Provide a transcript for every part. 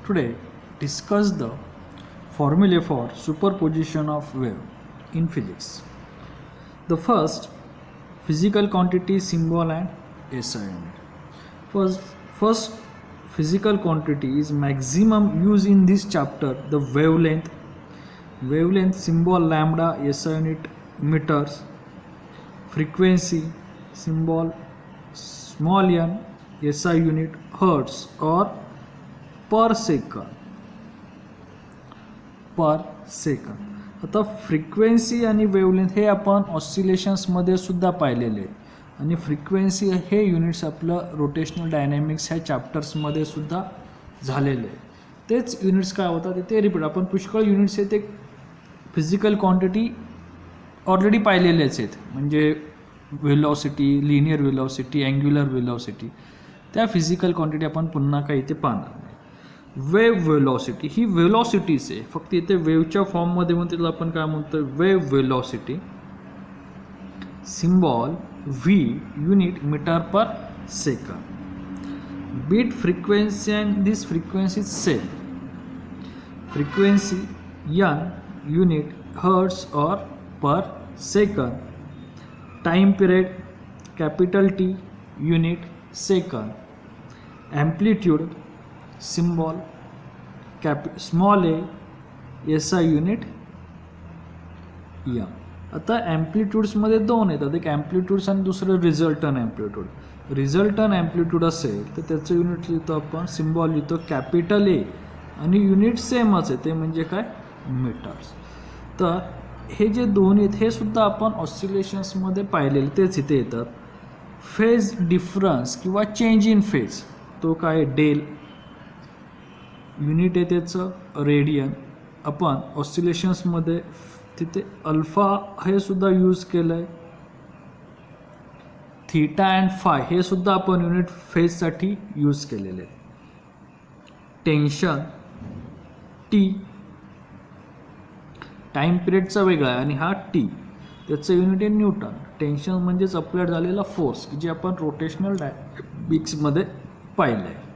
Today, discuss the formulae for superposition of wave in physics. The first, physical quantity, symbol and SI unit. First physical quantity is maximum used in this chapter, the wavelength. Wavelength symbol lambda, SI unit meters. Frequency symbol small n, SI unit hertz or per second. आता frequency आणि wavelength हे आपण ऑसिलेशन्समध्ये सुद्धा पाहिलेले आहेत आणि frequency हे units आपलं रोटेशनल डायनॅमिक्स ह्या चॅप्टर्समध्ये सुद्धा झालेले आहे. तेच युनिट्स काय होतात ते रिपीट आपण पुष्कळ युनिट्स आहेत ते फिजिकल क्वांटिटी ऑलरेडी पाहिलेलेच आहेत, म्हणजे velocity, linear velocity, angular velocity, त्या फिजिकल क्वांटिटी आपण पुन्हा काही इथे पाहणार नाही. वेव वेलॉसिटी ही वेलॉसिटीच आहे, फक्त इथे वेवच्या फॉर्ममध्ये म्हणून त्याला आपण काय म्हणतो wave velocity. Symbol V unit metre per second. Beat frequency and this frequency same. Frequency n unit hertz or per second. Time period capital T unit second. Amplitude symbol small a, SI unit m. आता ॲम्प्लिट्यूड्समध्ये दोन येतात, एक ॲम्प्लिट्यूड्स आणि दुसरं resultant amplitude. Resultant amplitude असेल तर त्याचं unit लिहितो आपण, सिम्बॉल लिहितो कॅपिटल A आणि युनिट सेमच आहे ते म्हणजे काय मीटर्स. तर हे जे दोन आहेत हे सुद्धा आपण ऑसिलेशन्समध्ये पाहिलेले तेच इथे येतात. फेज डिफरन्स किंवा चेंज इन फेज तो काय डेल. युनिट आहे त्याचं रेडियन. आपण ऑसिलेशन्समध्ये तिथे अल्फा हे सुद्धा यूज केलं आहे. थीटा अँड फाय हे सुद्धा आपण युनिट फेजसाठी यूज केलेले आहे. टेन्शन टी, टाईम पिरियडचा वेगळा आहे आणि हा टी, त्याचं युनिट आहे न्यूटन. टेन्शन म्हणजेच अप्लाइड झालेला फोर्स की जे आपण रोटेशनल डायनॅमिक्समध्ये पाहिलं आहे.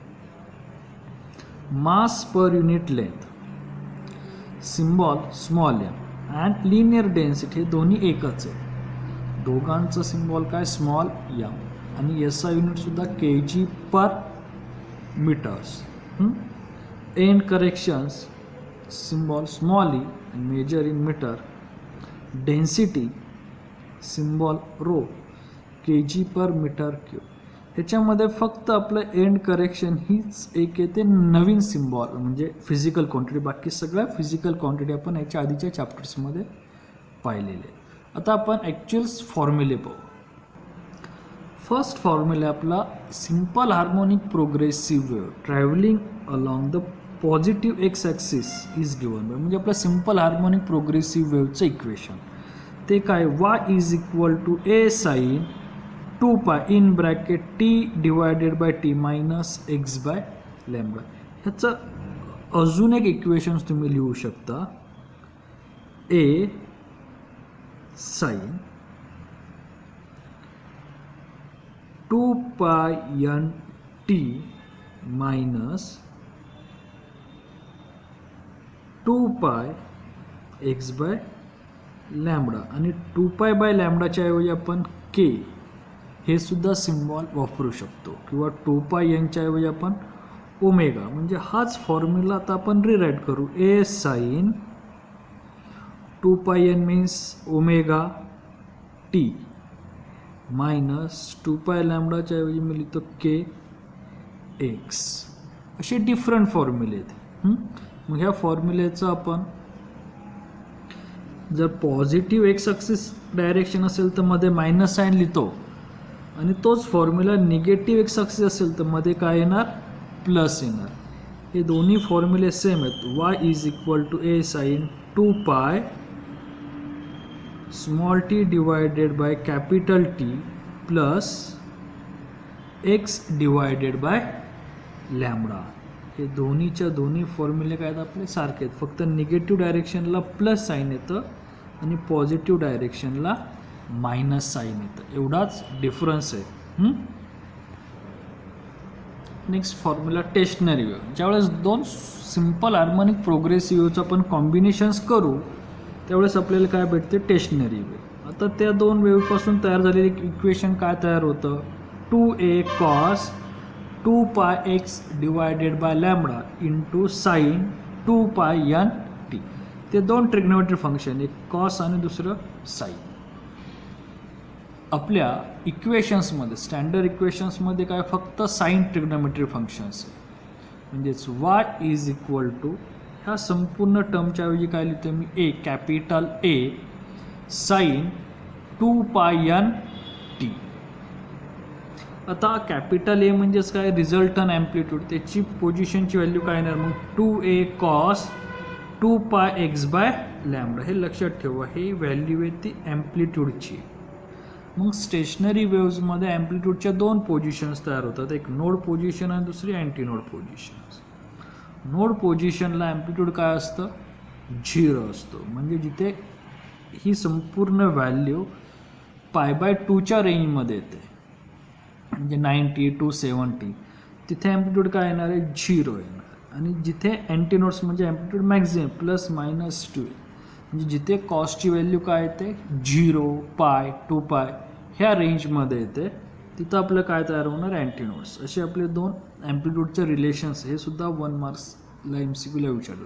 Mass per unit length symbol small M and linear density हे दोन्ही एकच आहे. दोघांचं सिम्बॉल काय स्मॉल एम आणि SI युनिटसुद्धा kg पर मीटर्स. End corrections symbol small E and measure in meter. Density symbol rho kg per meter cube. ह्याच्यामध्ये फक्त आपलं एंड करेक्शन हीच एक येते नवीन सिम्बॉल म्हणजे फिजिकल क्वांटिटी. बाकी सगळ्या फिजिकल क्वांटिटी आपण याच्या आधीच्या चॅप्टर्समध्ये पाहिलेले. आता आपण ॲक्च्युअल्स फॉर्म्युले पाहू. फर्स्ट फॉर्म्युला आपला simple harmonic progressive wave travelling along the positive X axis is given by, म्हणजे आपलं सिंपल हार्मोनिक प्रोग्रेसिव्ह वेव्हचं इक्वेशन ते काय y is equal to a sine 2π in bracket t divided by t minus x by lambda. ह्याचं अजून एक equations तुम्ही लिहू शकता. a sine 2π n t minus 2π x by lambda आणि 2π बाय लॅम्बडाच्या ऐवजी आपण k हे सुद्धा सिम्बॉल वापरू शकतो किंवा 2π n च्या ऐवजी आपण ओमेगा, म्हणजे हाच फॉर्म्युला आता आपण रिराईट करू. a sine 2π n means omega t minus 2π लॅम्बडाच्या ऐवजी मी लिहितो k x. असे डिफरंट फॉर्म्युले आहेत. मग ह्या फॉर्म्युलेचं आपण जर पॉझिटिव्ह एक्स ॲक्सिस डायरेक्शन असेल तर मध्ये मायनस साईन लिहितो आणि तोच फॉर्म्युला निगेटिव्ह एक्स ॲक्सिस असेल तर मध्ये काय येणार प्लस येणार. हे दोन्ही फॉर्म्युले सेम आहेत. y is equal to a sine 2π small t divided by capital T plus x divided by lambda. हे दोन्हीच्या दोन्ही फॉर्म्युले काय आहेत आपले सारखे आहेत, फक्त निगेटिव्ह डायरेक्शनला प्लस साईन येतं आणि पॉझिटिव्ह डायरेक्शनला मायनस साईन येतं, एवढाच डिफरन्स आहे. Next formula stationary wave. ज्यावेळेस दोन सिम्पल हार्मोनिक प्रोग्रेसिव्ह वेव्हचं आपण कॉम्बिनेशन्स करू त्यावेळेस आपल्याला काय भेटते, टेशनरी वेव्ह. आता त्या दोन वेव्हपासून तयार झालेले इक्वेशन काय तयार होतं, 2a cos 2 pi x divided by lambda into sine 2 pi n t. ते दोन ट्रिग्नोमेट्री फंक्शन, एक कॉस आणि दुसरं साईन. आपल्या इक्वेशन्समध्ये स्टँडर्ड इक्वेशन्समध्ये काय फक्त साईन ट्रिग्नोमेट्री फंक्शन्स आहे. म्हणजेच y इज इक्वल टू ह्या संपूर्ण टर्मच्या ऐवजी काय लिहितो मी, A capital A sine 2 pi n t. आता कॅपिटल ए म्हणजेच काय, रिझल्टंट ॲम्प्लिट्यूड, त्याची पोझिशनची व्हॅल्यू काय येणार मग 2a cos 2 pi x by lambda. हे लक्षात ठेवा, हे व्हॅल्यू आहे ती ॲम्प्लिट्यूडची. मग स्टेशनरी वेव्हजमध्ये ॲम्प्लिट्यूडच्या दोन पोझिशन्स तयार होतात, एक नोड पोझिशन आणि दुसरी अँटी नोड पोझिशन्स. नोड पोझिशनला ॲम्प्लिट्यूड काय असतं, 0 असतो. म्हणजे जिथे ही संपूर्ण व्हॅल्यू π/2च्या रेंजमध्ये येते, म्हणजे 90 to 70, तिथे ॲम्प्लिट्यूड काय येणार आहे, 0 येणार. आणि जिथे अँटी नोड्स म्हणजे ॲम्प्लिट्यूड मॅक्झिमम +-2 म्हणजे जिथे कॉस्टची व्हॅल्यू काय येते, 0 π 2 π ह्या रेंजमध्ये येते, तिथं आपलं काय तयार होणार, अँटी नोड्स. असे आपले दोन ॲम्प्लिट्यूडचे रिलेशन्स, हे सुद्धा 1 मार्क्सला MCQला विचारलं.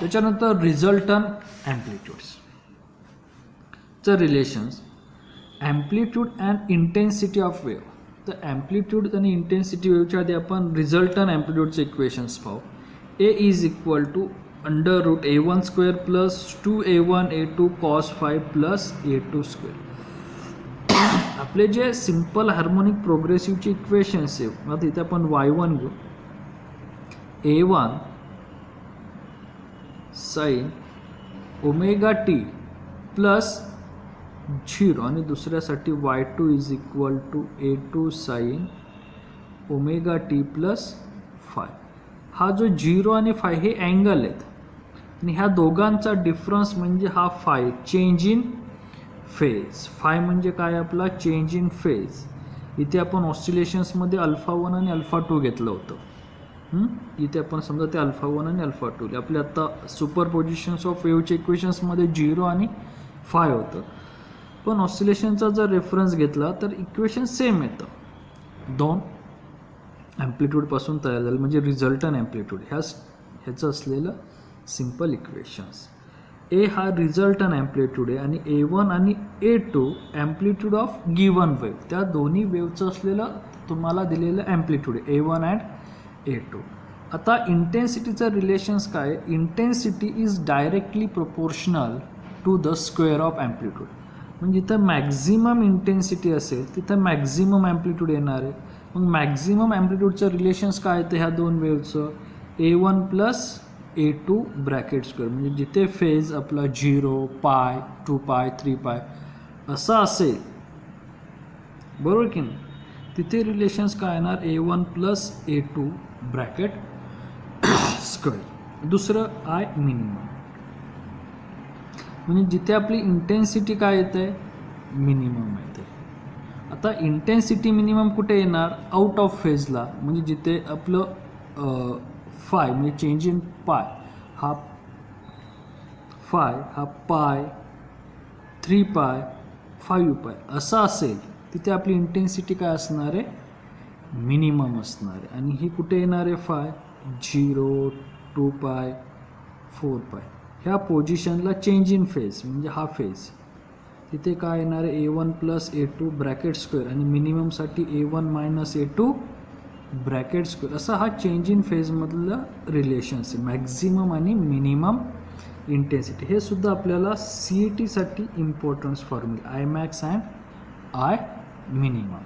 त्याच्यानंतर रिझल्टंट ॲम्प्लिट्यूड्सचं relations, amplitude and intensity of wave. तर ॲम्प्लिट्यूड आणि इंटेन्सिटी वेव्हच्या आधी आपण रिझल्टंट ॲम्प्लिट्यूडचे इक्वेशन्स पाहू. A is equal to √a1² plus 2a1a2 cos 5 plus a2². आपले जे सिम्पल हार्मोनिक प्रोग्रेसिव्हचे इक्वेशन्स आहे, आता इथे आपण y1 घेऊ, a1 साईन ω_t प्लस 0 आणि दुसऱ्यासाठी y2 is equal to a2 sine ω_t plus 5. हा जो 0 आणि 5 हे अँगल आहेत आणि ह्या दोघांचा डिफरन्स म्हणजे हा five, change in phase. Five म्हणजे काय आपला, चेंज इन फेज. इथे आपण ऑसिलेशन्समध्ये α1 आणि α2 घेतलं होतं. इथे आपण समजा ते α1 आणि α2 आपले आता सुपर पोझिशन्स ऑफ वेव्हच्या इक्वेशन्समध्ये 0 आणि 5 होतं. पण ऑसिलेशनचा जर रेफरन्स घेतला तर इक्वेशन सेम येतं, दोन ॲम्प्लिट्यूडपासून तयार झालं म्हणजे रिझल्टंट ॲम्प्लिट्यूड. ह्याचं असलेलं सिम्पल इक्वेशन्स. ए हा रिझल्टंट ॲम्प्लिट्यूड आहे आणि a1 आणि a2 amplitude of given wave, त्या दोन्ही वेव्हचं असलेलं तुम्हाला दिलेलं ॲम्प्लिट्यूड आहे a1 अँड a2. आता इंटेन्सिटीचं रिलेशन्स काय, intensity is directly proportional to the square of amplitude. म्हणजे जिथं मॅक्झिमम इंटेन्सिटी असेल तिथं मॅक्झिमम ॲम्प्लिट्यूड येणार आहे. मग मॅक्झिमम ॲम्प्लिट्यूडचं रिलेशन्स काय येतं ह्या दोन वेव्हचं, a1 plus a2 bracket square. म्हणजे जिथे फेज आपला 0 π 2 π 3 π असा असेल, बरोबर की नाही, तिथे रिलेशन्स काय येणार, a1 plus a2 bracket square. दुसरं आय मिनिमम, म्हणजे जिथे आपली इंटेन्सिटी काय येते, मिनिमम येते. आता इंटेन्सिटी मिनिमम कुठे येणार, आउट ऑफ फेजला. म्हणजे जिथे आपलं फाय म्हणजे चेंज इन पाय, हा फाय हा पाय 3 π 5 π असा असेल, तिथे आपली इंटेन्सिटी काय असणार आहे, मिनिमम असणार आहे. आणि ही कुठे येणार आहे, फाय 0 2 π 4 π ह्या पोझिशनला चेंज इन फेज म्हणजे हा फेज, तिथे काय येणार आहे, a1 plus a2 bracket square आणि मिनिममसाठी a1 minus a2 bracket square. असा हा चेंज इन फेजमधलं रिलेशन्स आहे, मॅक्झिमम आणि मिनिमम इंटेन्सिटी. हे सुद्धा आपल्याला CET साठी importance formula, I max and I minimum.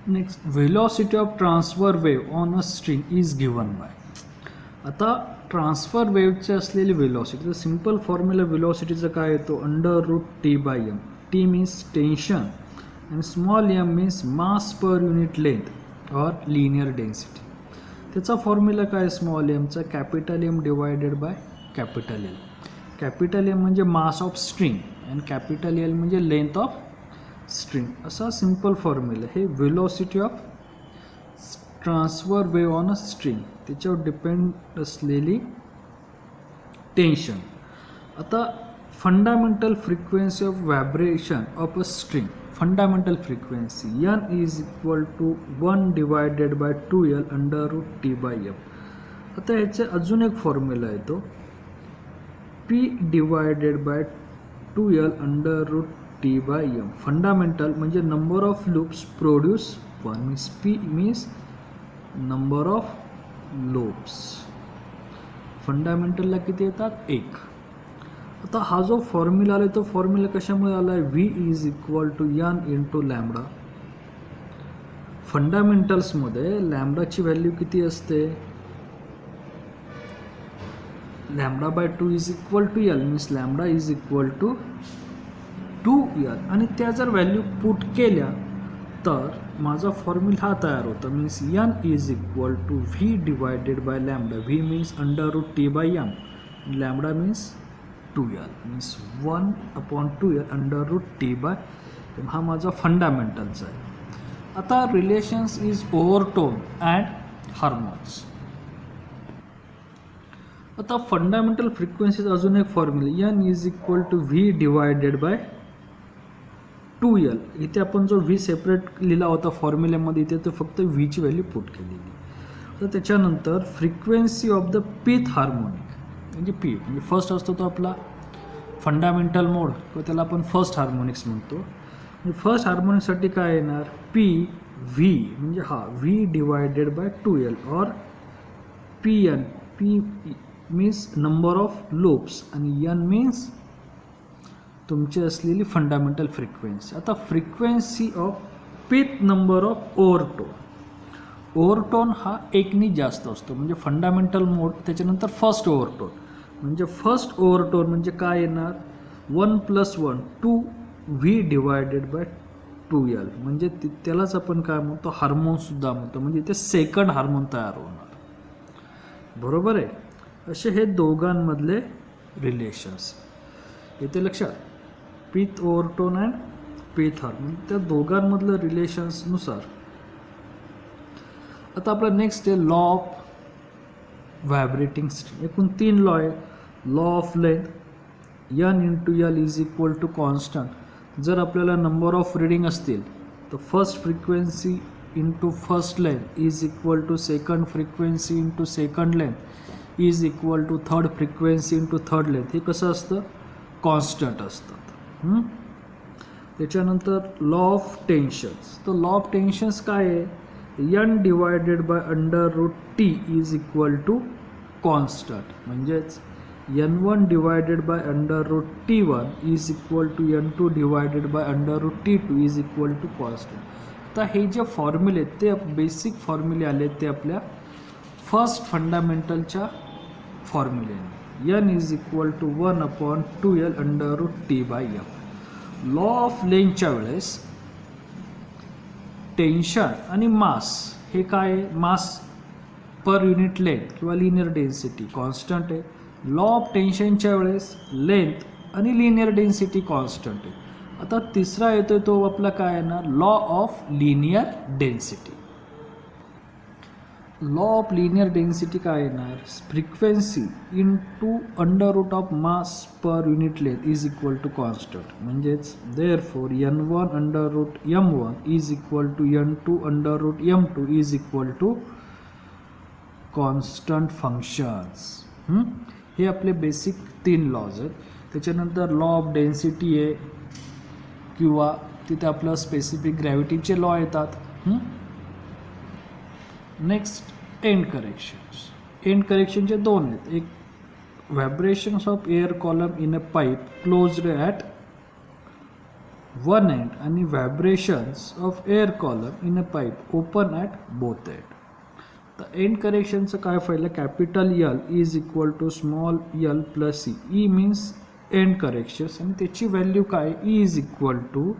Next, velocity of transfer wave on a string is given bye. आता ट्रान्सफर वेव्हचे असलेली व्हेलॉसिटी, तर सिम्पल फॉर्म्युला व्हेलॉसिटीचं काय येतो, √T/m. T मीन्स टेन्शन आणि small m means mass per unit length or linear density. त्याचा formula काय, small mचा capital M divided by capital L. Capital M म्हणजे मास ऑफ स्ट्रिंग आणि कॅपिटल L म्हणजे length of string असा simple formula. हे velocity of transfer wave on a string, त्याच्यावर depend असलेली टेन्शन. आता fundamental frequency of vibration of a string, fundamental frequency n is equal to 1 divided by 2l under root T by M. आता ह्याचे अजून एक formula येतो, p divided by 2l under root T by M. Fundamental म्हणजे number of loops produce 1 means p means number of loops. फंडामेंटलला किती येतात 1. आता हा जो फॉर्म्युला आला तो फॉर्म्युला कशामुळे आला आहे, v is equal to n into lambda. फंडामेंटल्समध्ये लॅम्बडाची व्हॅल्यू किती असते, lambda by 2 is equal to l means lambda is equal to 2l. आणि त्या जर व्हॅल्यू पुट केल्या तर माझा फॉर्म्युला हा तयार होता, means n is equal to v divided by lambda. v means under root T by m, lambda means 2l means 1/2l under root T by. हा माझा फंडामेंटलचा आहे. आता relations is overtone and harmonics. आता fundamental फ्रिक्वेन्सीचा अजून एक formula n is equal to v divided by 2l. इथे आपण जो v सेपरेट लिहिला होता फॉर्म्युल्यामध्ये, इथे तो फक्त v ची व्हॅल्यू पुट केलेली. तर त्याच्यानंतर frequency of the pth harmonic म्हणजे p म्हणजे फर्स्ट असतो तो आपला फंडामेंटल मोड, किंवा त्याला आपण फर्स्ट हार्मोनिक्स म्हणतो. म्हणजे फर्स्ट हार्मोनिकसाठी काय येणार, p v म्हणजे हा v डिवायडेड बाय 2l और pn. p means number of loops आणि n मीन्स तुमची असलेली फंडामेंटल फ्रिक्वेन्सी. आता फ्रिक्वेन्सी ऑफ पिथ नंबर ऑफ ओव्हरटोन. ओव्हरटोन हा 1नी जास्त असतो, म्हणजे फंडामेंटल मोड त्याच्यानंतर फर्स्ट ओव्हरटोन. म्हणजे फर्स्ट ओव्हरटोन म्हणजे काय येणार 1 + 1 2v डिवायडेड बाय 2l. म्हणजे त्यालाच आपण काय म्हणतो हार्मोनसुद्धा म्हणतो, म्हणजे इथे सेकंड हार्मोन तयार होणार. बरोबर आहे. असे हे दोघांमधले रिलेशन्स येते लक्षात, पिथ ओव्हरटोन अँड पिथ हार्मोन, त्या दोघांमधलं रिलेशन्सनुसार. आता आपला नेक्स्ट आहे लॉ ऑफ व्हायब्रेटिंग स्ट्रिंग. एकूण 3 लॉ आहे. Law of length, n into l is equal to constant. जर आपल्याला नंबर ऑफ रीडिंग असतील तर first frequency into first length is equal to second frequency into second length is equal to third frequency into third length. हे कसं असतं, constant असतात. त्याच्यानंतर law of tensions. तर लॉ ऑफ टेन्शन्स काय आहे, n divided by under root T is equal to constant. म्हणजेच n1 divided by under root t1 is equal to n2 divided by under root t2 is equal to constant. तर हे जे फॉर्म्युले ते basic फॉर्म्युले आले ते आपल्या फर्स्ट फंडामेंटलच्या फॉर्म्युलेने. n is equal to 1/2l under root T by m. Law of लेंथच्या वेळेस टेन्शन आणि मास हे काय आहे, मास पर युनिट लेंथ किंवा लिनियर डेन्सिटी कॉन्स्टंट आहे. लॉ ऑफ टेन्शनच्या वेळेस लेंथ आणि लिनियर डेन्सिटी कॉन्स्टंट आहे. आता तिसरा येतोय तो आपला काय येणार, law of linear density. Law of linear density काय येणार, frequency into under root of mass per unit length is equal to constant. म्हणजेच therefore n1 under root m1 is equal to n2 under root m2 is equal to constant functions. हे आपले basic 3 lodge आहेत. त्याच्यानंतर law of density आहे किंवा तिथे आपलं specific ग्रॅव्हिटीचे लॉ येतात. Next end corrections. एंड करेक्शनचे 2 आहेत. एक vibrations of air column in a pipe closed at one end आणि vibrations of air column in a pipe open at both end. तर एंड करेक्शनचं काय फायदा, capital L is equal to small l plus e. E means end corrections आणि त्याची value काय, e is equal to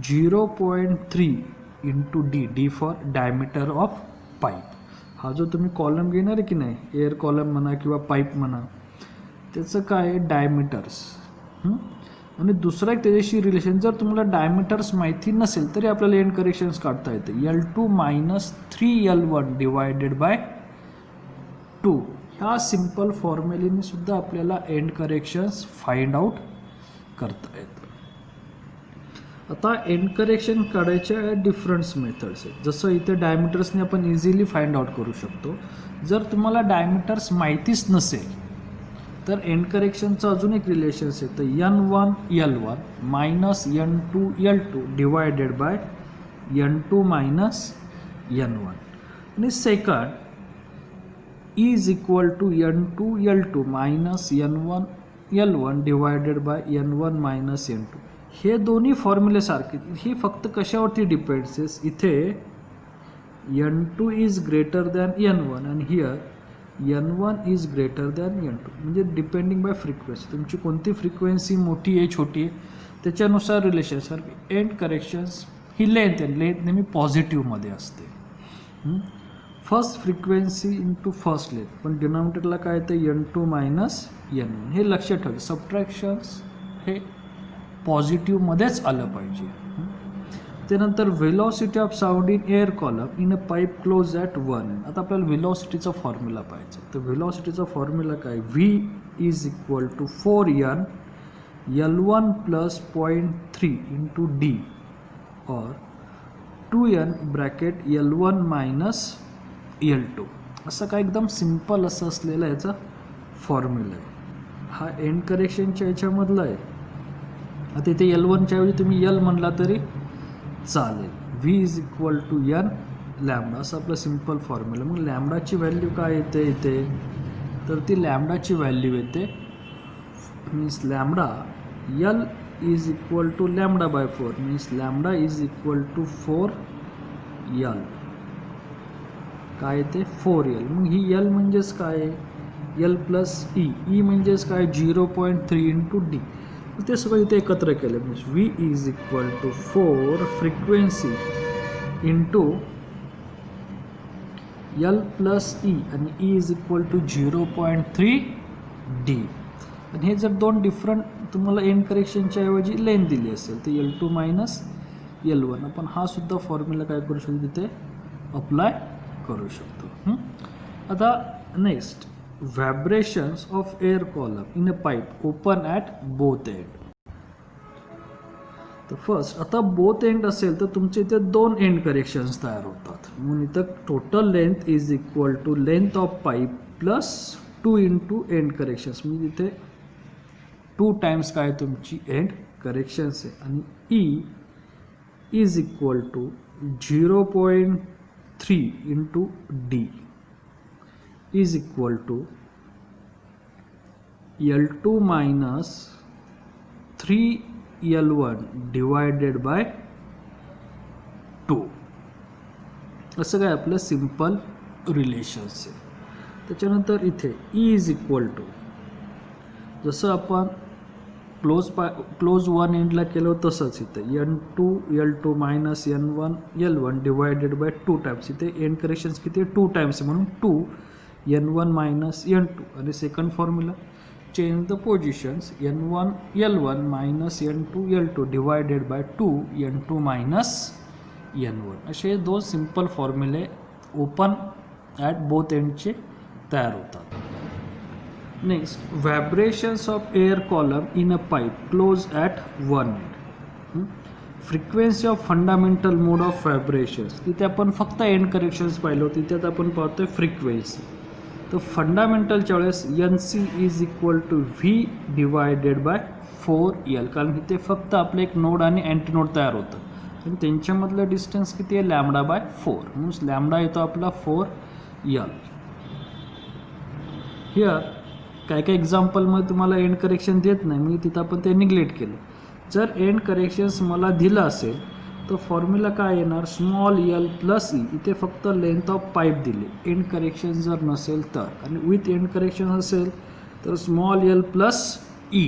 0.3 into d. D for diameter of pipe. हा जो तुम्ही कॉलम घेणार आहे की नाही, एअर कॉलम म्हणा किंवा पाईप म्हणा, त्याचं काय आहे डायमीटर्स. आणि दुसरा एक त्याच्याशी रिलेशन, जर तुम्हाला डायमीटर्स माहिती नसेल तरी आपल्याला एंड करेक्शन्स काढता येते. L2 minus 3L1 divided by 2. ह्या सिम्पल फॉर्म्युलेने सुद्धा आपल्याला एंड करेक्शन्स फाइंड आउट करता येतं. आता एंड करेक्शन काढायच्या डिफरंट मेथड्स आहेत. जसं इथे डायमीटर्सने आपण इझिली फाइंड आउट करू शकतो. जर तुम्हाला डायमीटर्स माहितीच नसेल तर एंड करेक्शनचं अजून एक रिलेशन्स आहे. तर N1 L1 minus N2 L2 divided by N2 minus N1. आणि second is equal to N2 L2 minus N1 L1 divided by N1 minus N2. हे दोन्ही फॉर्म्युले सारखे. हे फक्त कशावरती डिपेंड्स आहे, इथे N2 is greater than N1 आणि here N1 is greater than N2. म्हणजे डिपेंडिंग बाय फ्रिक्वेन्सी, तुमची कोणती फ्रिक्वेन्सी मोठी आहे छोटी आहे त्याच्यानुसार रिलेशन सारखे. एंड करेक्शन्स ही लेंथ आहे, लेंथ नेहमी पॉझिटिव्हमध्ये असते. First frequency into first length, पण डिनॉमिनेटरला काय येतं N2 मायनस N1. हे लक्षात ठेवा. सबट्रॅक्शन्स हे पॉझिटिव्हमध्येच आलं पाहिजे. त्यानंतर velocity of sound in air column in a pipe close at 1. आता आपल्याला व्हेलॉसिटीचा फॉर्म्युला पाहिजे. तर व्हेलॉसिटीचा फॉर्म्युला काय, V is equal to 4N L1 plus 0.3 into D और 2N bracket L1 minus L2. असं काय एकदम सिम्पल असं असलेलं याचा फॉर्म्युला आहे. हा एंड करेक्शनच्या याच्यामधला आहे. आता इथे L1च्या ऐवजी तुम्ही L म्हणला तरी चालेल. V is equal to N lambda असं आपलं सिम्पल फॉर्म्युला. मग लॅम्बडाची व्हॅल्यू काय येते इथे, तर ती लॅम्बडाची व्हॅल्यू येते means lambda L is equal to lambda by 4 means lambda is equal to 4L. काय येते 4L. मग ही L म्हणजेच काय, L प्लस E म्हणजेच काय 0.3 इंटू D. ते सगळं इथे एकत्र केलं. Means V is equal to 4 frequency into L plus E आणि E is equal to 0.3 D. आणि हे जर दोन डिफरंट तुम्हाला एंड करेक्शनच्या ऐवजी लेंथ दिली असेल तर L2 मायनस L1 आपण हा सुद्धा फॉर्म्युला काय करू शकतो तिथे अप्लाय करू शकतो. आता next, vibrations of air column in a pipe open at both end. तर फर्स्ट आता बोथ एंड असेल तर तुमचे इथे दोन एंड करेक्शन्स तयार होतात. म्हणून इथं total length is equal to length of pipe plus 2 into end corrections. म्हणजे इथे 2 टाइम्स काय तुमची एंड करेक्शन्स आहे. आणि E is equal to 0.3 into D is equal to L2 minus 3L1 divided by 2. असं काय आपलं सिम्पल रिलेशन्स आहे. त्याच्यानंतर इथे E इज इक्वल टू जसं आपण क्लोज 1 एंडला केलं तसंच इथे N2 L2 minus N1 L1 divided bye 2 times. इथे एंड करेक्शन्स किती 2 टाइम्स म्हणून 2 N1 मायनस N2. आणि second formula change the positions N1 L1 minus N2 L2 divided by 2 N2 minus N1. असे दोन सिम्पल फॉर्म्युले ओपन ॲट बोथ एंडचे तयार होतात. Next, vibrations of air column in a pipe close at 1 end. Frequency of fundamental mode of vibrations. तिथे आपण फक्त end corrections पाहिलं होतं, तिथे आता आपण पाहतोय फ्रिक्वेन्सी. तर फंडामेंटलच्या वेळेस NC is equal to V divided by 4L. कारण इथे फक्त आपलं एक नोड आणि अँटीनोड तयार होतं आणि त्यांच्यामधलं डिस्टन्स किती आहे लॅम्बडा बाय 4. म्हणून लॅम्बडा येतो आपला 4L. हिअर काय काय एक्झाम्पलमध्ये तुम्हाला एंड करेक्शन देत नाही, म्हणजे तिथं आपण ते निग्लेक्ट केलं. जर एंड करेक्शन्स मला दिलं असेल तर फॉर्म्युला काय येणार, स्मॉल L प्लस E. इथे फक्त लेंथ ऑफ पाईप दिले. एंड करेक्शन जर नसेल तर, आणि विथ एंड करेक्शन असेल तर स्मॉल L प्लस E.